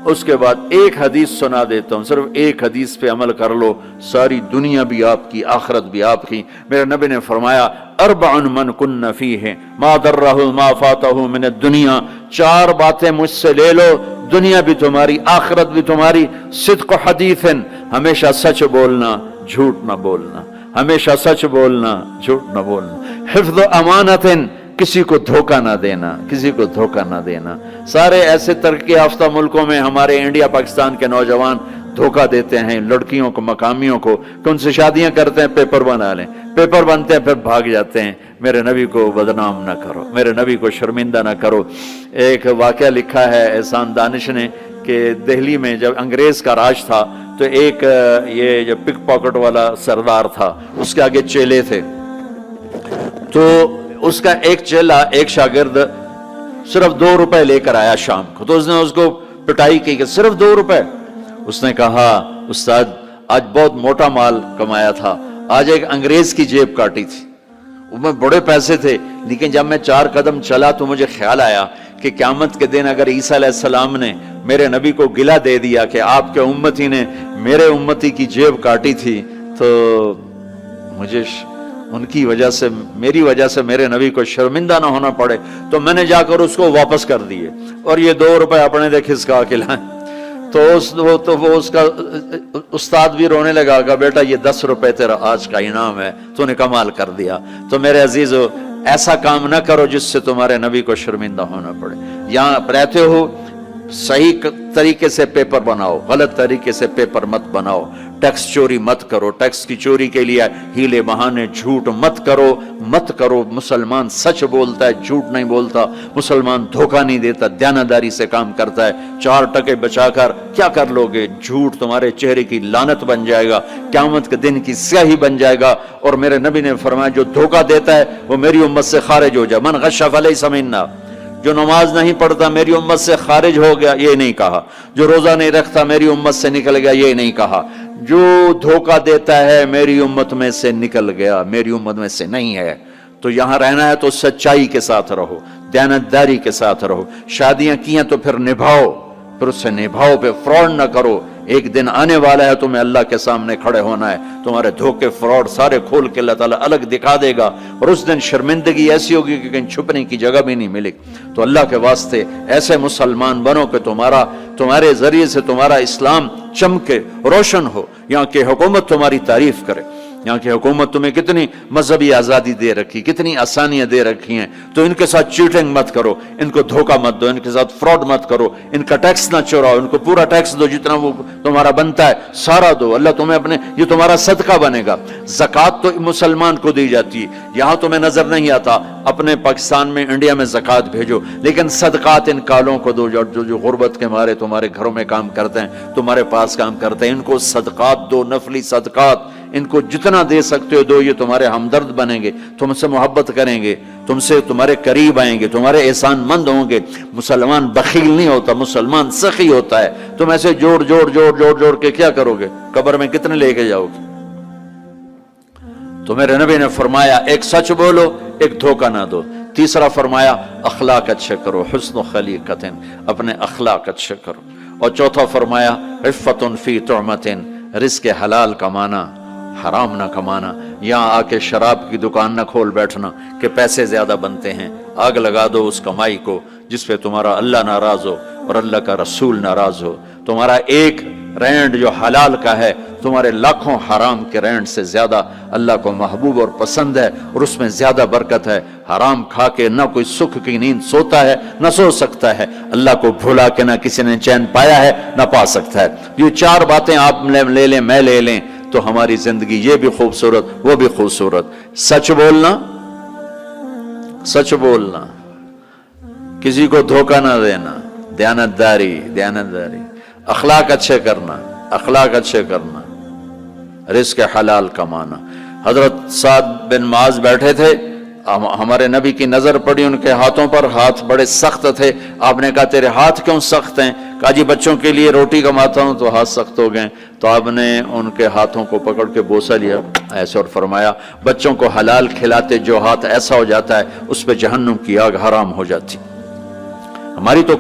اس کے بعد ایک حدیث سنا دیتا ہوں، صرف ایک حدیث پہ عمل کر لو، ساری دنیا بھی آپ کی، آخرت بھی آپ کی۔ میرے نبی نے فرمایا اربع من کن فیہ ما ضرہ ما فاتہ من الدنیا، چار باتیں مجھ سے لے لو، دنیا بھی تمہاری، آخرت بھی تمہاری۔ صدق حدیث، ہمیشہ سچ بولنا، جھوٹ نہ بولنا، ہمیشہ سچ بولنا، جھوٹ نہ بولنا۔ حفظ امانت، کسی کو دھوکہ نہ دینا، کسی کو دھوکہ نہ دینا۔ سارے ایسے ترقی یافتہ ملکوں میں ہمارے انڈیا پاکستان کے نوجوان دھوکہ دیتے ہیں لڑکیوں کو، مقامیوں کو، کہ ان سے شادیاں کرتے ہیں، پیپر بنا لیں، پیپر بنتے ہیں پھر بھاگ جاتے ہیں۔ میرے نبی کو بدنام نہ کرو، میرے نبی کو شرمندہ نہ کرو۔ ایک واقعہ لکھا ہے احسان دانش نے کہ دہلی میں جب انگریز کا راج تھا تو ایک یہ جو پک پاکٹ والا سردار تھا، اس کے آگے چیلے تھے، تو اس کا ایک چیلا، ایک شاگرد صرف 2 روپے لے کر آیا شام کو، تو اس نے اس کو پٹائی کی کہ صرف 2 روپے۔ اس نے کہا استاد آج بہت موٹا مال کمایا تھا، آج ایک انگریز کی جیب کاٹی تھی، اس میں بڑے پیسے تھے، لیکن جب میں 4 قدم چلا تو مجھے خیال آیا کہ قیامت کے دن اگر عیسیٰ علیہ السلام نے میرے نبی کو گلہ دے دیا کہ آپ کے امتی نے میرے امتی کی جیب کاٹی تھی، تو مجھے ان کی وجہ سے، میری وجہ سے میرے نبی کو شرمندہ نہ ہونا پڑے، تو میں نے جا کر اس کو واپس کر دیے اور یہ 2 روپے اپنے دے کھسکا کے لائیں۔ تو وہ اس کا استاد بھی رونے لگا کہ بیٹا یہ 10 روپے تیرا آج کا انعام ہے، تو نے کمال کر دیا۔ تو میرے عزیزو، ایسا کام نہ کرو جس سے تمہارے نبی کو شرمندہ ہونا پڑے۔ یہاں رہتے ہو صحیح طریقے سے پیپر بناؤ، غلط طریقے سے پیپر مت بناؤ، ٹیکس چوری مت کرو، ٹیکس کی چوری کے لیے ہیلے بہانے جھوٹ مت کرو۔ مسلمان سچ بولتا ہے، جھوٹ نہیں بولتا، مسلمان دھوکہ نہیں دیتا، دیانتداری سے کام کرتا ہے۔ 4 ٹکے بچا کر کیا کر لو گے؟ جھوٹ تمہارے چہرے کی لعنت بن جائے گا، قیامت کے دن کی سیاہی بن جائے گا۔ اور میرے نبی نے فرمایا جو دھوکہ دیتا ہے وہ میری امت سے خارج ہو جائے۔ من غش فلیس منا، جو نماز نہیں پڑھتا میری امت سے خارج ہو گیا، یہ نہیں کہا۔ جو روزہ نہیں رکھتا میری امت سے نکل گیا، یہ نہیں کہا۔ جو دھوکہ دیتا ہے میری امت میں سے نکل گیا، میری امت میں سے نہیں ہے۔ تو یہاں رہنا ہے تو سچائی کے ساتھ رہو، دیانتداری کے ساتھ رہو۔ شادیاں کی ہیں تو پھر نبھاؤ، پھر اس سے نبھاؤ، پہ فراڈ نہ کرو۔ ایک دن آنے والا ہے تمہیں اللہ کے سامنے کھڑے ہونا ہے، تمہارے دھوکے فراڈ سارے کھول کے اللہ تعالیٰ الگ دکھا دے گا، اور اس دن شرمندگی ایسی ہوگی کہ کہیں چھپنے کی جگہ بھی نہیں ملے۔ تو اللہ کے واسطے ایسے مسلمان بنو کہ تمہارے ذریعے سے تمہارا اسلام چمکے، روشن ہو، یہاں کی حکومت تمہاری تعریف کرے۔ یہاں کی حکومت تمہیں کتنی مذہبی آزادی دے رکھی، کتنی آسانیاں دے رکھی ہیں، تو ان کے ساتھ چیٹنگ مت کرو، ان کو دھوکہ مت دو، ان کے ساتھ فراڈ مت کرو، ان کا ٹیکس نہ چوراؤ، ان کو پورا ٹیکس دو، جتنا وہ تمہارا بنتا ہے سارا دو، اللہ تمہیں یہ تمہارا صدقہ بنے گا۔ زکوٰۃ تو مسلمان کو دی جاتی ہے، یہاں تمہیں نظر نہیں آتا، اپنے پاکستان میں، انڈیا میں زکوٰۃ بھیجو، لیکن صدقات ان کالوں کو دو جو غربت کے مارے تمہارے گھروں میں کام کرتے ہیں، تمہارے پاس کام کرتے ہیں، ان کو صدقات دو، نفلی صدقات، ان کو جتنا دے سکتے ہو دو، یہ تمہارے ہمدرد بنیں گے، تم سے محبت کریں گے، تم سے تمہارے قریب آئیں گے، تمہارے احسان مند ہوں گے۔ مسلمان بخیل نہیں ہوتا، مسلمان سخی ہوتا ہے۔ تم ایسے جوڑ کے کیا کرو گے؟ قبر میں کتنے لے کے جاؤ گے؟ تو میرے نبی نے فرمایا ایک سچ بولو، ایک دھوکہ نہ دو۔ تیسرا فرمایا اخلاق اچھے کرو، حسن خلیقت، اپنے اخلاق اچھے کرو۔ اور چوتھا فرمایا عفت فی طعمت، رزق حلال کمانا، حرام نہ کمانا۔ یہاں آ کے شراب کی دکان نہ کھول بیٹھنا کہ پیسے زیادہ بنتے ہیں، آگ لگا دو اس کمائی کو جس پہ تمہارا اللہ ناراض ہو اور اللہ کا رسول ناراض ہو۔ تمہارا ایک رینڈ جو حلال کا ہے تمہارے لاکھوں حرام کے رینڈ سے زیادہ اللہ کو محبوب اور پسند ہے، اور اس میں زیادہ برکت ہے۔ حرام کھا کے نہ کوئی سکھ کی نیند سوتا ہے، نہ سو سکتا ہے۔ اللہ کو بھولا کے نہ کسی نے چین پایا ہے، نہ پا سکتا ہے۔ یہ 4 باتیں آپ لے لیں، میں لے لیں، تو ہماری زندگی یہ بھی خوبصورت، وہ بھی خوبصورت۔ سچ بولنا، کسی کو دھوکہ نہ دینا، دیانتداری، اخلاق اچھے کرنا، رزق حلال کمانا۔ حضرت سعد بن معاذ بیٹھے تھے، ہمارے نبی کی نظر پڑی ان کے ہاتھوں پر، ہاتھ بڑے سخت تھے۔ آپ نے کہا تیرے ہاتھ کیوں سخت ہیں؟ کہا جی بچوں کے لیے روٹی کماتا ہوں تو ہاتھ سخت ہو گئے۔ تو آپ نے ان کے ہاتھوں کو پکڑ کے بوسہ لیا ایسے اور فرمایا بچوں کو حلال کھلاتے جو ہاتھ ایسا ہو جاتا ہے اس پہ جہنم کی آگ حرام ہو جاتی۔ ہماری تو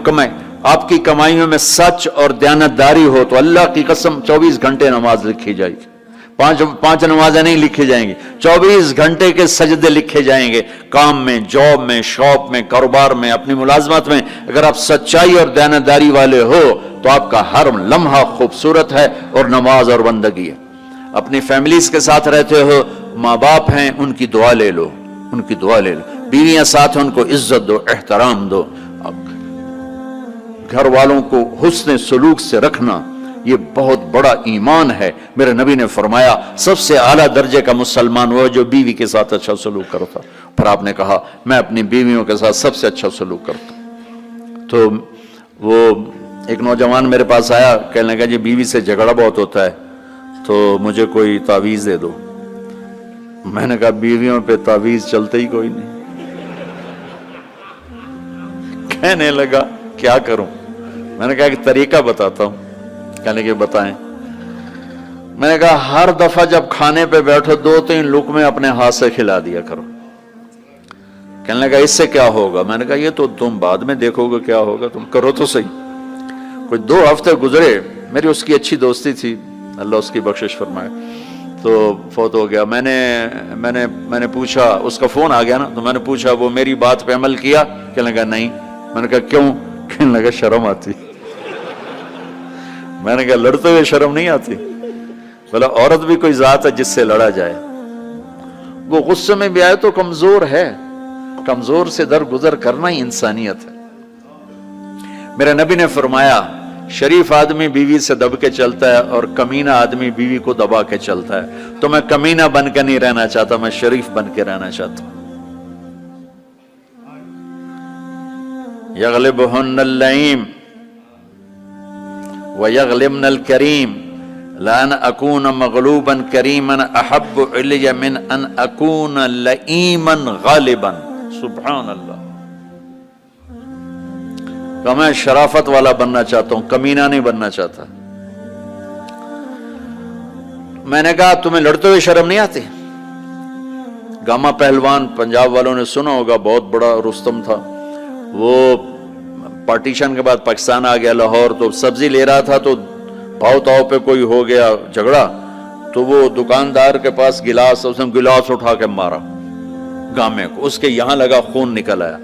آپ کی کمائیوں میں سچ اور دیانتداری ہو تو اللہ کی قسم 24 گھنٹے نماز لکھی جائے گی. پانچ نمازیں نہیں لکھی جائیں گی، 24 گھنٹے کے سجدے لکھے جائیں گے. کام میں، جاب میں، شاپ میں، کاروبار میں، اپنی ملازمت میں اگر آپ سچائی اور دیانتداری والے ہو تو آپ کا ہر لمحہ خوبصورت ہے اور نماز اور بندگی ہے. اپنی فیملیز کے ساتھ رہتے ہو، ماں باپ ہیں، ان کی دعا لے لو، ان کی دعا لے لو. بیویاں ساتھ ہیں، ان کو عزت دو، احترام دو. گھر والوں کو حسن سلوک سے رکھنا یہ بہت بڑا ایمان ہے. میرے نبی نے فرمایا سب سے اعلیٰ درجے کا مسلمان وہ جو بیوی کے ساتھ اچھا سلوک کرتا. پھر آپ نے کہا میں اپنی بیویوں کے ساتھ سب سے اچھا سلوک کرتا ہوں. تو وہ ایک نوجوان میرے پاس آیا، کہنے لگا جی بیوی سے جھگڑا بہت ہوتا ہے تو مجھے کوئی تعویذ دے دو. میں نے کہا بیویوں پہ تعویذ چلتے ہی کوئی نہیں. کہنے لگا کیا کروں؟ میں نے کہا ایک طریقہ بتاتا ہوں. کہنے کہ بتائیں. میں نے کہا ہر دفعہ جب کھانے پہ بیٹھو 2-3 لقمے اپنے ہاتھ سے کھلا دیا کرو. کہنے لگا اس سے کیا ہوگا؟ میں نے کہا یہ تو تم بعد میں دیکھو گے کیا ہوگا، تم کرو تو صحیح. کوئی 2 ہفتے گزرے، میری اس کی اچھی دوستی تھی، اللہ اس کی بخشش فرمائے، تو فوت ہو گیا. میں نے پوچھا، اس کا فون آ گیا نا، تو میں نے پوچھا وہ میری بات پہ عمل کیا؟ کہنے لگا نہیں. میں نے کہا کیوں؟ کہنے لگا شرم آتی. میں نے کہا لڑتے ہوئے شرم نہیں آتی؟ بولا عورت بھی کوئی ذات ہے جس سے لڑا جائے. وہ غصے میں بھی آئے تو کمزور ہے، کمزور سے درگزر کرنا ہی انسانیت ہے. میرے نبی نے فرمایا شریف آدمی بیوی سے دب کے چلتا ہے اور کمینہ آدمی بیوی کو دبا کے چلتا ہے. تو میں کمینہ بن کے نہیں رہنا چاہتا، میں شریف بن کے رہنا چاہتا ہوں. یغلبہن اللئیم ویغلبن الکریم لان اکون مغلوبا کریما احب علی من ان اکون لئیما غالبا. سبحان اللہ. کہ میں شرافت والا بننا چاہتا ہوں، کمینہ نہیں بننا چاہتا. میں نے کہا تمہیں لڑتے ہوئے شرم نہیں آتی؟ گاما پہلوان پنجاب والوں نے سنا ہوگا، بہت بڑا رستم تھا. وہ پارٹیشن کے بعد پاکستان آ گیا لاہور، تو سبزی لے رہا تھا تو بھاؤ تاؤ پہ کوئی ہو گیا جھگڑا، تو وہ دکاندار کے پاس گلاس، اس نے گلاس اٹھا کے مارا گامے کو، اس کے یہاں لگا، خون نکل آیا.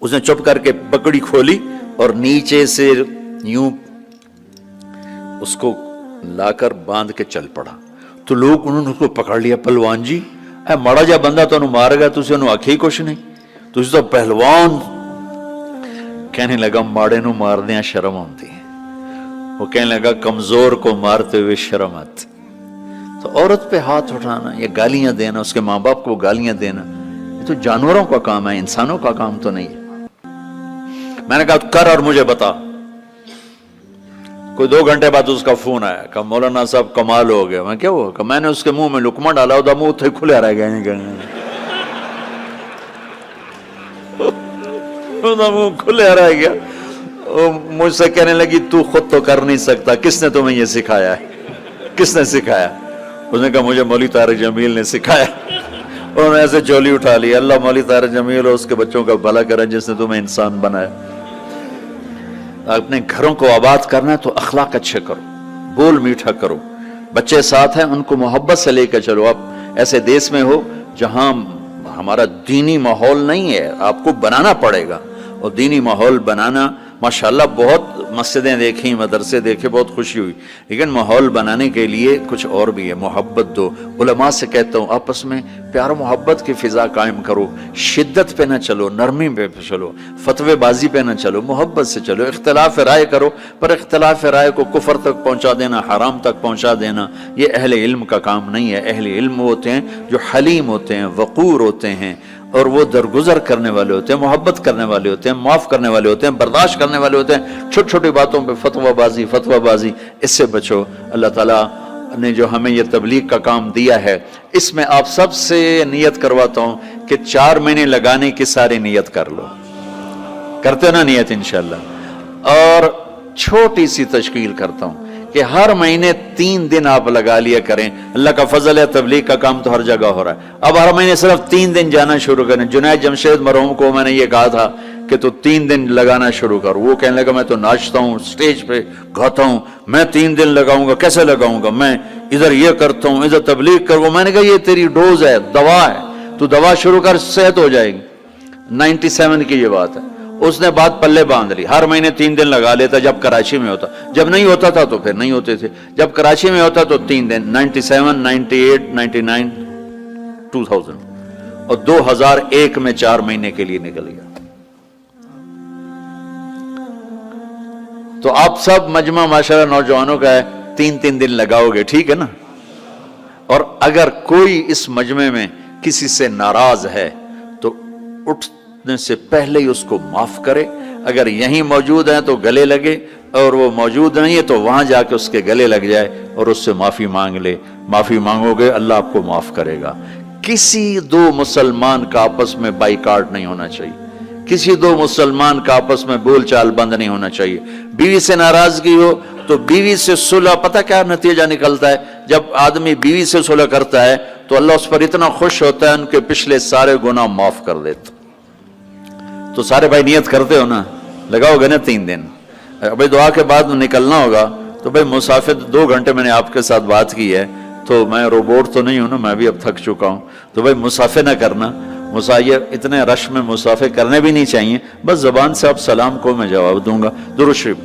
اس نے چپ کر کے پکڑی کھولی اور نیچے سے یوں اس کو لا کر باندھ کے چل پڑا. تو لوگ انہوں نے اس کو پکڑ لیا، پہلوان جی اے ماڑا جا بندہ تو انہوں مار گیا، تُسے انہوں آکھی کچھ نہیں، تُسے تو پہلوان. کہنے لگا ماڑے نو مار دیا شرم آتی ہے. وہ کہنے لگا کمزور کو مارتے ہوئے شرم آتی. تو عورت پہ ہاتھ اٹھانا یا گالیاں دینا، اس کے ماں باپ کو گالیاں دینا، یہ تو جانوروں کا کام ہے، انسانوں کا کام تو نہیں ہے. میں نے کہا کر اور مجھے بتا. کوئی 2 گھنٹے بعد اس کا فون آیا کہ مولانا صاحب کمال ہو گیا. میں کیا ہوا؟ کہ میں نے اس کے منہ میں لقمہ ڈالا، وہ منہ تھے کھلے رہ گئے، منہ کھلے رہ گیا. مجھ سے کہنے لگی تو خود تو کر نہیں سکتا، کس نے تمہیں یہ سکھایا ہے؟ کس نے سکھایا؟ اس نے کہا مجھے مولوی طارق جمیل نے سکھایا. انہوں نے ایسے چولی اٹھا لی. اللہ مولوی طارق جمیل اور اس کے بچوں کا بھلا کرے جس نے تمہیں انسان بنایا. اپنے گھروں کو آباد کرنا ہے تو اخلاق اچھے کرو، بول میٹھا کرو. بچے ساتھ ہیں ان کو محبت سے لے کر چلو. آپ ایسے دیس میں ہو جہاں ہمارا دینی ماحول نہیں ہے، آپ کو بنانا پڑے گا. اور دینی ماحول بنانا ماشاءاللہ بہت مسجدیں دیکھیں، مدرسے دیکھے، بہت خوشی ہوئی، لیکن ماحول بنانے کے لیے کچھ اور بھی ہے. محبت دو. علماء سے کہتا ہوں آپس میں پیار و محبت کی فضا قائم کرو. شدت پہ نہ چلو، نرمی پہ چلو، فتوے بازی پہ نہ چلو، محبت سے چلو. اختلاف رائے کرو، پر اختلاف رائے کو کفر تک پہنچا دینا، حرام تک پہنچا دینا، یہ اہل علم کا کام نہیں ہے. اہل علم ہوتے ہیں جو حلیم ہوتے ہیں، وقور ہوتے ہیں، اور وہ درگزر کرنے والے ہوتے ہیں، محبت کرنے والے ہوتے ہیں، معاف کرنے والے ہوتے ہیں، برداشت کرنے والے ہوتے ہیں. چھوٹی چھوٹی باتوں پہ فتوہ بازی اس سے بچو. اللہ تعالیٰ نے جو ہمیں یہ تبلیغ کا کام دیا ہے، اس میں آپ سب سے نیت کرواتا ہوں کہ 4 مہینے لگانے کی ساری نیت کر لو. کرتے نا نیت انشاءاللہ. اور چھوٹی سی تشکیل کرتا ہوں کہ ہر مہینے 3 دن آپ لگا لیا کریں. اللہ کا فضل ہے، تبلیغ کا کام تو ہر جگہ ہو رہا ہے. اب ہر مہینے صرف 3 دن جانا شروع کریں. جنید جمشید مرحوم کو میں نے یہ کہا تھا کہ تو 3 دن لگانا شروع کر. وہ کہنے لگا میں تو ناچتا ہوں، سٹیج پہ گاتا ہوں، میں 3 دن لگاؤں گا، کیسے لگاؤں گا، میں ادھر یہ کرتا ہوں، ادھر تبلیغ کروں. میں نے کہا یہ تیری ڈوز ہے، دوا ہے، تو دوا شروع کر، صحت ہو جائے گی. 97 کی یہ بات ہے. اس نے بات پلے باندھ لی. ہر مہینے 3 دن لگا لیتا جب کراچی میں ہوتا. جب نہیں ہوتا تھا تو پھر نہیں ہوتے تھے. جب کراچی میں ہوتا تو 3 دن. 97 98 99 2000 اور 2001 میں 4 مہینے کے لیے نکل گیا. تو آپ سب مجمع ماشاءاللہ نوجوانوں کا ہے، 3 دن لگاؤ گے، ٹھیک ہے نا. اور اگر کوئی اس مجمع میں کسی سے ناراض ہے تو اٹھنے سے پہلے ہی اس کو معاف کرے. اگر یہیں موجود ہیں تو گلے لگے، اور وہ موجود نہیں ہے تو وہاں جا کے اس کے گلے لگ جائے اور اس سے معافی مانگ لے. معافی مانگو گے اللہ آپ کو معاف کرے گا. کسی 2 مسلمان کا آپس میں بائیکاٹ نہیں ہونا چاہیے. کسی 2 مسلمان کا آپس میں بول چال بند نہیں ہونا چاہیے. بیوی سے ناراضگی ہو تو بیوی سے صلح. پتہ کیا نتیجہ نکلتا ہے؟ جب آدمی بیوی سے صلح کرتا ہے تو اللہ اس پر اتنا خوش ہوتا ہے ان کے پچھلے سارے گناہ معاف کر دیتا. تو سارے بھائی نیت کرتے ہو نا، لگاؤ گے نا 3 دن. بھائی دعا کے بعد نکلنا ہوگا تو بھائی مسافر 2 گھنٹے میں نے آپ کے ساتھ بات کی ہے تو میں روبوٹ تو نہیں ہوں نا، میں بھی اب تھک چکا ہوں. تو بھائی مسافر نہ کرنا. مسافر اتنے رش میں مسافر کرنے بھی نہیں چاہیے. بس زبان سے آپ سلام کو میں جواب دوں گا. درود شریف.